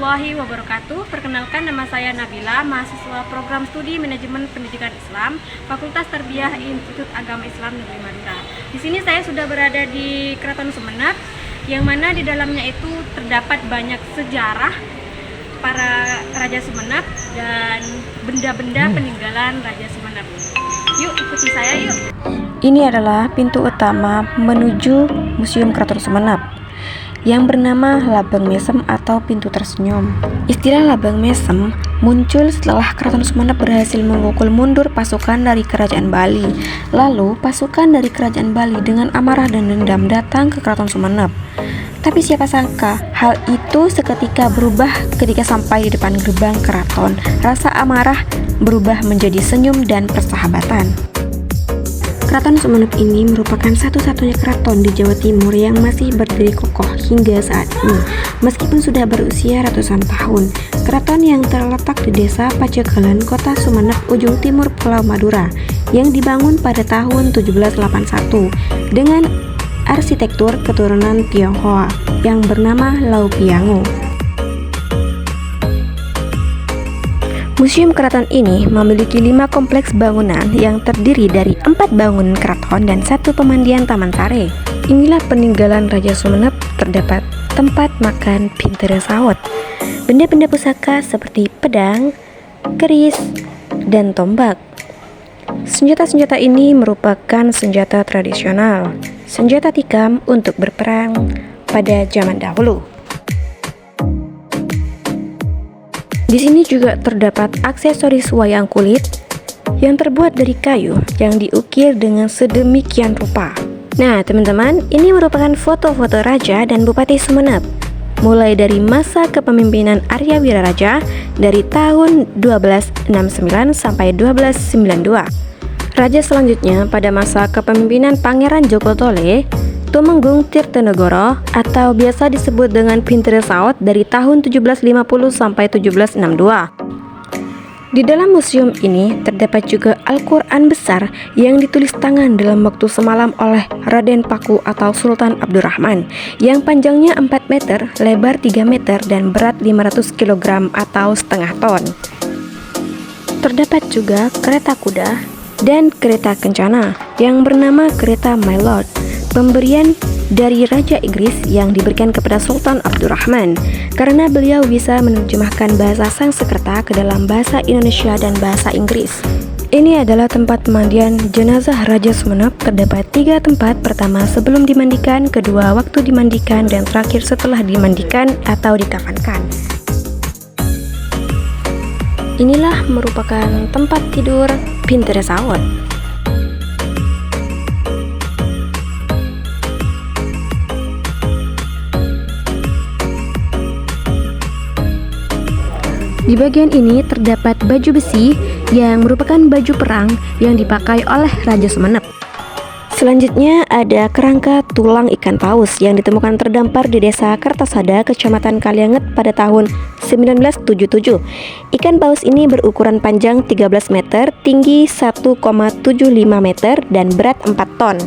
warahmatullahi wabarakatuh. Perkenalkan, nama saya Nabila, mahasiswa program studi manajemen pendidikan Islam, Fakultas Tarbiyah Institut Agama Islam Negeri Madura. Di sini saya sudah berada di Keraton Sumenep, yang mana di dalamnya itu terdapat banyak sejarah para Raja Sumenep dan benda-benda peninggalan Raja Sumenep. Yuk ikuti saya yuk. Ini adalah pintu utama menuju Museum Keraton Sumenep yang bernama Labang Mesem atau Pintu Tersenyum. Istilah Labang Mesem muncul setelah Keraton Sumenep berhasil memukul mundur pasukan dari Kerajaan Bali. Lalu pasukan dari Kerajaan Bali dengan amarah dan dendam datang ke Keraton Sumenep. Tapi siapa sangka hal itu seketika berubah ketika sampai di depan gerbang keraton. Rasa amarah berubah menjadi senyum dan persahabatan. Keraton Sumenep ini merupakan satu-satunya keraton di Jawa Timur yang masih berdiri kokoh hingga saat ini. Meskipun sudah berusia ratusan tahun, keraton yang terletak di Desa Pacekalan, Kota Sumenep, ujung timur Pulau Madura, yang dibangun pada tahun 1781 dengan arsitektur keturunan Tionghoa yang bernama Lau Piango. Museum Keraton ini memiliki 5 kompleks bangunan yang terdiri dari 4 bangunan keraton dan 1 pemandian taman sari. Inilah peninggalan Raja Sumenep. Terdapat tempat makan Pintere Sawot, benda-benda pusaka seperti pedang, keris, dan tombak. Senjata-senjata ini merupakan senjata tradisional, senjata tikam untuk berperang pada zaman dahulu. Di sini juga terdapat aksesoris wayang kulit yang terbuat dari kayu yang diukir dengan sedemikian rupa. Nah, teman-teman, ini merupakan foto-foto Raja dan Bupati Sumenep mulai dari masa kepemimpinan Arya Wiraraja dari tahun 1269 sampai 1292. Raja selanjutnya pada masa kepemimpinan Pangeran Joko Tole, Tumenggung Tirtonegoro atau biasa disebut dengan Pintere Sawot dari tahun 1750 sampai 1762. Di dalam museum ini terdapat juga Al-Quran besar yang ditulis tangan dalam waktu semalam oleh Raden Paku atau Sultan Abdurrahman, yang panjangnya 4 meter, lebar 3 meter dan berat 500 kg atau setengah ton. Terdapat juga kereta kuda dan kereta kencana yang bernama kereta My Lord, pemberian dari Raja Inggris yang diberikan kepada Sultan Abdurrahman karena beliau bisa menerjemahkan bahasa Sanskerta ke dalam bahasa Indonesia dan bahasa Inggris. Ini adalah tempat pemandian jenazah Raja Sumenep. Terdapat 3 tempat: pertama sebelum dimandikan, kedua waktu dimandikan, dan terakhir setelah dimandikan atau dikafankan. Inilah merupakan tempat tidur Pintere Sawot. Di bagian ini terdapat baju besi yang merupakan baju perang yang dipakai oleh Raja Sumenep. Selanjutnya ada kerangka tulang ikan paus yang ditemukan terdampar di Desa Kertasada, Kecamatan Kalianget pada tahun 1977. Ikan paus ini berukuran panjang 13 meter, tinggi 1,75 meter, dan berat 4 ton.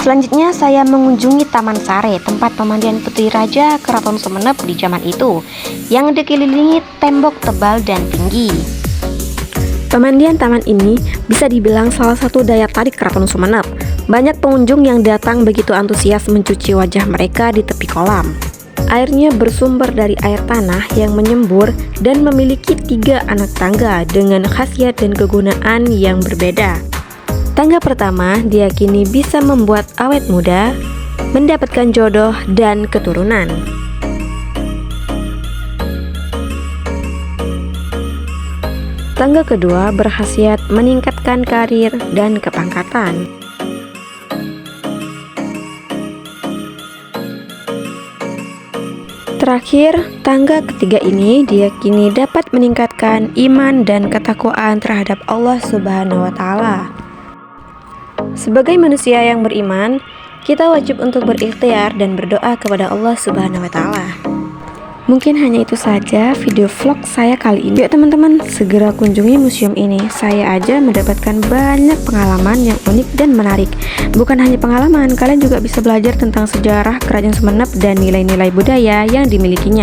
Selanjutnya saya mengunjungi Taman Sare, tempat pemandian putri Raja Keraton Sumenep di zaman itu, yang dikelilingi tembok tebal dan tinggi. Pemandian taman ini bisa dibilang salah satu daya tarik Keraton Sumenep. Banyak pengunjung yang datang begitu antusias mencuci wajah mereka di tepi kolam. Airnya bersumber dari air tanah yang menyembur dan memiliki 3 anak tangga dengan khasiat dan kegunaan yang berbeda. Tangga pertama diyakini bisa membuat awet muda, mendapatkan jodoh dan keturunan. Tangga kedua berkhasiat meningkatkan karir dan kepangkatan. Terakhir, tangga ketiga ini diyakini dapat meningkatkan iman dan ketakwaan terhadap Allah Subhanahu wa Ta'ala. Sebagai manusia yang beriman, kita wajib untuk berikhtiar dan berdoa kepada Allah Subhanahu wa Ta'ala. Mungkin hanya itu saja video vlog saya kali ini. Yuk teman-teman, segera kunjungi museum ini. Saya aja mendapatkan banyak pengalaman yang unik dan menarik. Bukan hanya pengalaman, kalian juga bisa belajar tentang sejarah Kerajaan Sumenep dan nilai-nilai budaya yang dimilikinya.